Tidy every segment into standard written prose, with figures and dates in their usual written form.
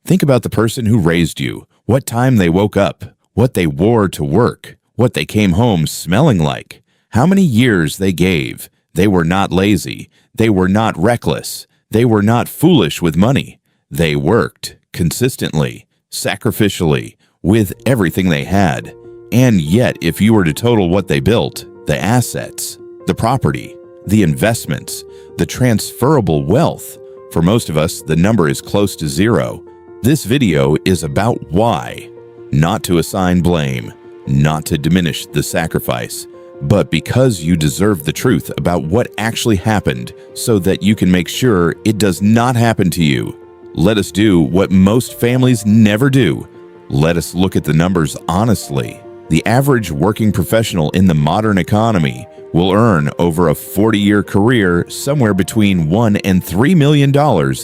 Think about the person who raised you, what time they woke up, what they wore to work, what they came home smelling like, how many years they gave. They were not lazy. They were not reckless. They were not foolish with money. They worked consistently, sacrificially, with everything they had. And yet, if you were to total what they built, the assets, the property, the investments, the transferable wealth, for most of us, the number is close to zero. This video is about why. Not to assign blame, not to diminish the sacrifice, but because you deserve the truth about what actually happened so that you can make sure it does not happen to you. Let us do what most families never do. Let us look at the numbers honestly. The average working professional in the modern economy will earn over a 40-year career somewhere between $1 and $3 million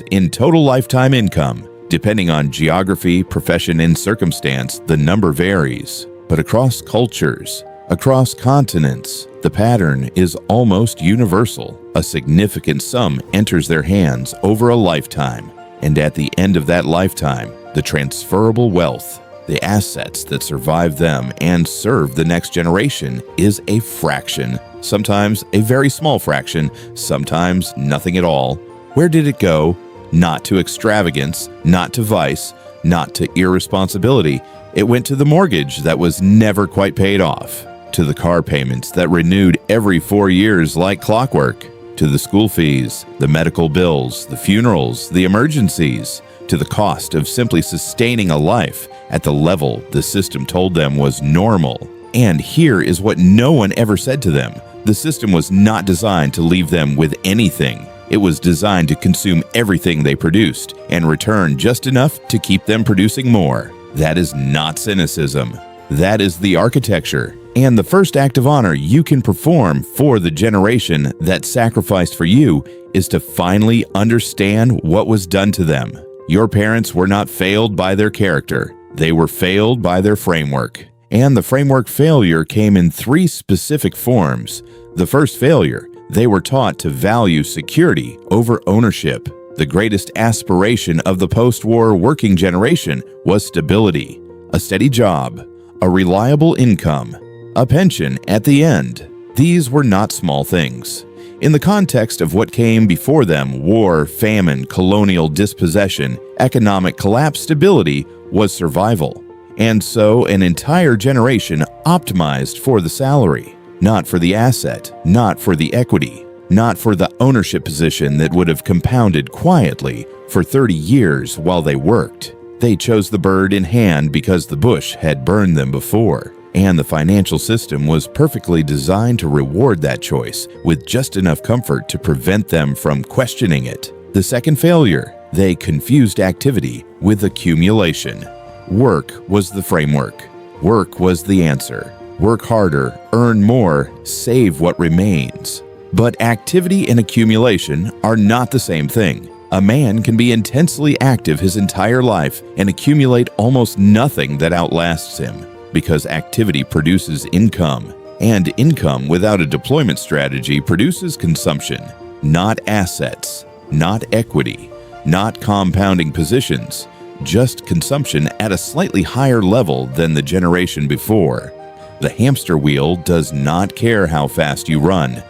in total lifetime income. Depending on geography, profession, and circumstance, the number varies. But across cultures, across continents, the pattern is almost universal. A significant sum enters their hands over a lifetime, and at the end of that lifetime, the transferable wealth, the assets that survive them and serve the next generation, is a fraction, sometimes a very small fraction, sometimes nothing at all. Where did it go? Not to extravagance, not to vice, not to irresponsibility. It went to the mortgage that was never quite paid off, to the car payments that renewed every 4 years like clockwork, to the school fees, the medical bills, the funerals, the emergencies, to the cost of simply sustaining a life at the level the system told them was normal. And here is what no one ever said to them. The system was not designed to leave them with anything. It was designed to consume everything they produced and return just enough to keep them producing more. That is not cynicism. That is the architecture. And the first act of honor you can perform for the generation that sacrificed for you is to finally understand what was done to them. Your parents were not failed by their character. They were failed by their framework. And the framework failure came in 3 specific forms. The first failure, they were taught to value security over ownership. The greatest aspiration of the post-war working generation was stability, a steady job, a reliable income, a pension at the end. These were not small things. In the context of what came before them, war, famine, colonial dispossession, economic collapse, stability was survival. And so an entire generation optimized for the salary, not for the asset, not for the equity, not for the ownership position that would have compounded quietly for 30 years while they worked. They chose the bird in hand because the bush had burned them before, and the financial system was perfectly designed to reward that choice with just enough comfort to prevent them from questioning it. The second failure, they confused activity with accumulation. Work was the framework. Work was the answer. Work harder, earn more, save what remains. But activity and accumulation are not the same thing. A man can be intensely active his entire life and accumulate almost nothing that outlasts him, because activity produces income, and income without a deployment strategy produces consumption, not assets, not equity, not compounding positions, just consumption at a slightly higher level than the generation before. The hamster wheel does not care how fast you run.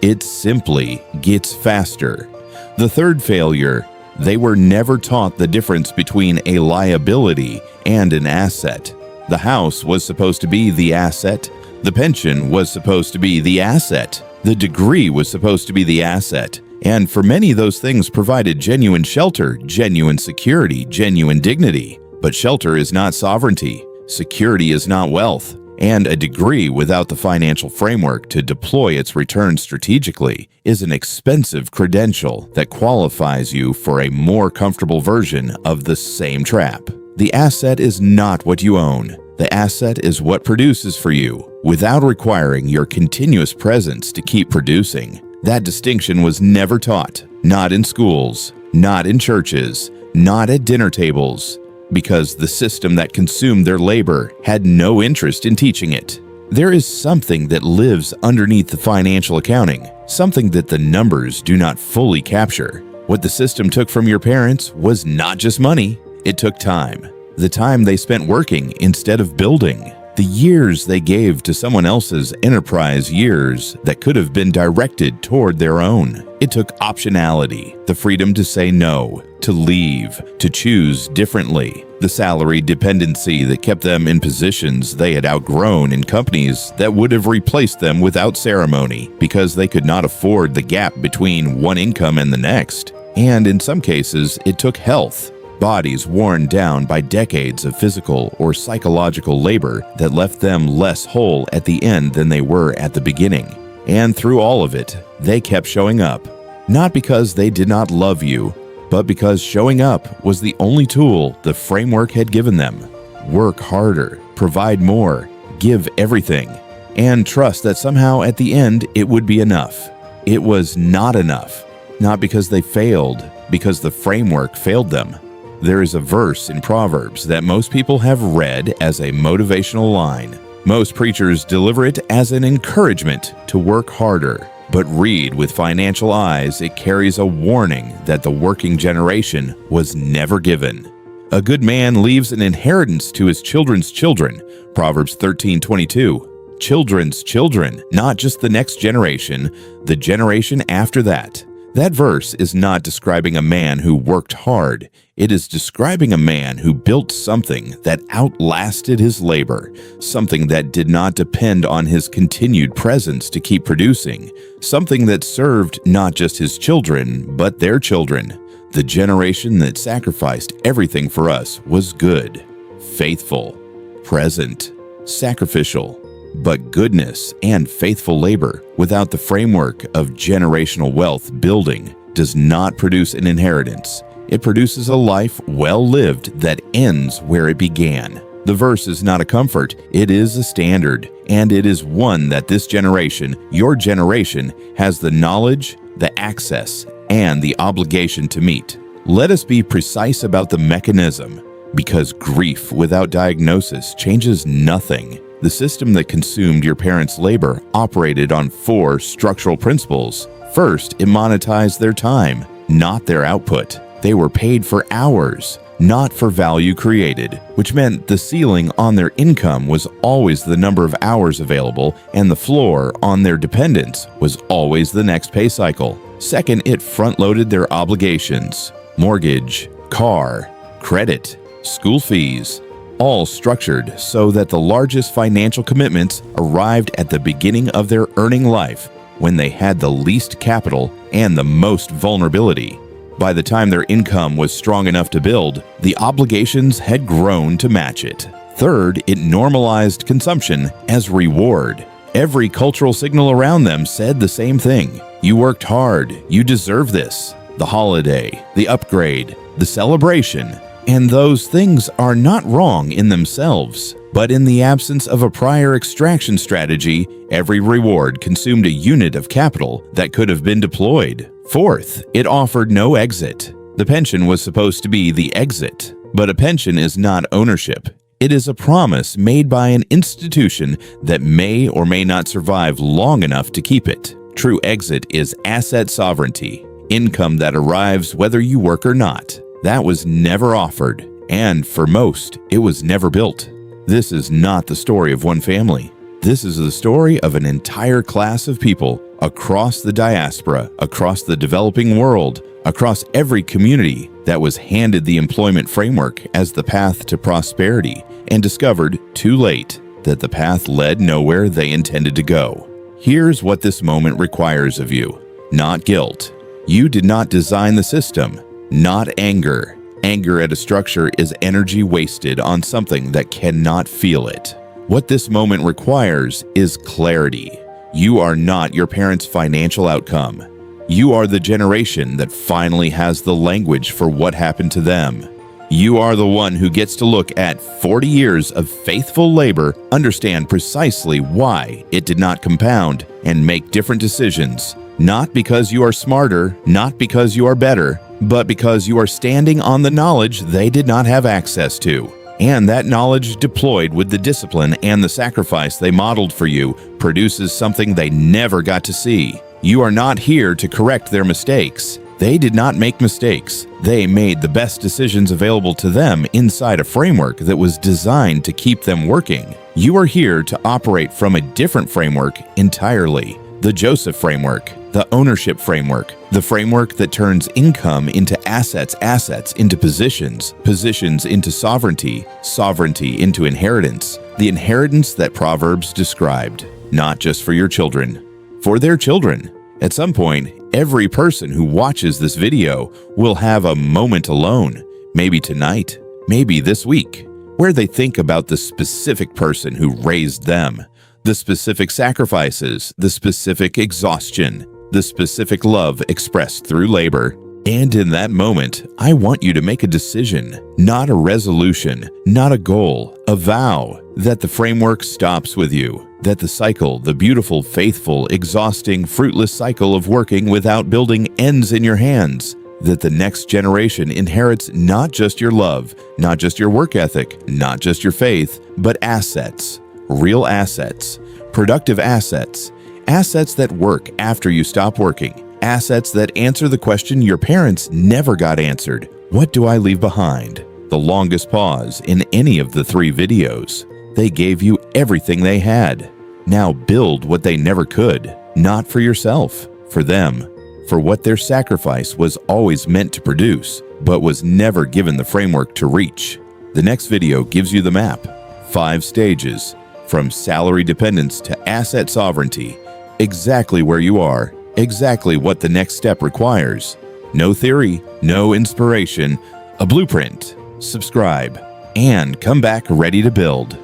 It simply gets faster. The third failure, they were never taught the difference between a liability and an asset. The house was supposed to be the asset. The pension was supposed to be the asset. The degree was supposed to be the asset. And for many, those things provided genuine shelter, genuine security, genuine dignity. But shelter is not sovereignty. Security is not wealth. And a degree without the financial framework to deploy its return strategically is an expensive credential that qualifies you for a more comfortable version of the same trap. The asset is not what you own. The asset is what produces for you, without requiring your continuous presence to keep producing. That distinction was never taught, not in schools, not in churches, not at dinner tables, because the system that consumed their labor had no interest in teaching it. There is something that lives underneath the financial accounting, something that the numbers do not fully capture. What the system took from your parents was not just money, It took time. The time they spent working instead of building. The years they gave to someone else's enterprise years that could have been directed toward their own. It took optionality, the freedom to say no, to leave, to choose differently, the salary dependency that kept them in positions they had outgrown in companies that would have replaced them without ceremony because they could not afford the gap between one income and the next. And in some cases, it took health. Bodies worn down by decades of physical or psychological labor that left them less whole at the end than they were at the beginning. And through all of it, they kept showing up. Not because they did not love you, but because showing up was the only tool the framework had given them. Work harder, provide more, give everything, and trust that somehow at the end it would be enough. It was not enough. Not because they failed, because the framework failed them. There is a verse in Proverbs that most people have read as a motivational line. Most preachers deliver it as an encouragement to work harder. But read with financial eyes, it carries a warning that the working generation was never given. A good man leaves an inheritance to his children's children. Proverbs 13:22. Children's children, not just the next generation, the generation after that. That verse is not describing a man who worked hard. It is describing a man who built something that outlasted his labor, something that did not depend on his continued presence to keep producing, something that served not just his children, but their children. The generation that sacrificed everything for us was good, faithful, present, sacrificial. But goodness and faithful labor without the framework of generational wealth building does not produce an inheritance. It produces a life well lived that ends where it began. The verse is not a comfort, it is a standard, and it is one that this generation, your generation, has the knowledge, the access, and the obligation to meet. Let us be precise about the mechanism, because grief without diagnosis changes nothing. The system that consumed your parents' labor operated on 4 structural principles. First, it monetized their time, not their output. They were paid for hours, not for value created, which meant the ceiling on their income was always the number of hours available, and the floor on their dependents was always the next pay cycle. Second, it front-loaded their obligations: mortgage, car, credit, school fees, all structured so that the largest financial commitments arrived at the beginning of their earning life when they had the least capital and the most vulnerability. By the time their income was strong enough to build, the obligations had grown to match it. Third, it normalized consumption as reward. Every cultural signal around them said the same thing. You worked hard, you deserve this. The holiday, the upgrade, the celebration. And those things are not wrong in themselves, but in the absence of a prior extraction strategy, every reward consumed a unit of capital that could have been deployed. Fourth, it offered no exit. The pension was supposed to be the exit, but a pension is not ownership. It is a promise made by an institution that may or may not survive long enough to keep it. True exit is asset sovereignty, income that arrives whether you work or not. That was never offered, and for most, it was never built. This is not the story of one family. This is the story of an entire class of people across the diaspora, across the developing world, across every community that was handed the employment framework as the path to prosperity and discovered too late that the path led nowhere they intended to go. Here's what this moment requires of you: not guilt. You did not design the system. Not anger. Anger at a structure is energy wasted on something that cannot feel it. What this moment requires is clarity. You are not your parents' financial outcome. You are the generation that finally has the language for what happened to them. You are the one who gets to look at 40 years of faithful labor, understand precisely why it did not compound, and make different decisions. Not because you are smarter, not because you are better, but because you are standing on the knowledge they did not have access to. And that knowledge deployed with the discipline and the sacrifice they modeled for you produces something they never got to see. You are not here to correct their mistakes. They did not make mistakes. They made the best decisions available to them inside a framework that was designed to keep them working. You are here to operate from a different framework entirely. The Joseph framework, the ownership framework, the framework that turns income into assets, assets into positions, positions into sovereignty, sovereignty into inheritance, the inheritance that Proverbs described, not just for your children, for their children. At some point, every person who watches this video will have a moment alone, maybe tonight, maybe this week, where they think about the specific person who raised them, the specific sacrifices, the specific exhaustion, the specific love expressed through labor. And in that moment, I want you to make a decision, not a resolution, not a goal, a vow that the framework stops with you, that the cycle, the beautiful, faithful, exhausting, fruitless cycle of working without building ends in your hands, that the next generation inherits not just your love, not just your work ethic, not just your faith, but assets, real assets, productive assets, assets that work after you stop working, assets that answer the question your parents never got answered. What do I leave behind? The longest pause in any of the 3 videos. They gave you everything they had. Now build what they never could, not for yourself, for them, for what their sacrifice was always meant to produce, but was never given the framework to reach. The next video gives you the map. 5 stages, from salary dependence to asset sovereignty, exactly where you are, exactly what the next step requires. No theory, no inspiration, a blueprint. Subscribe, and come back ready to build.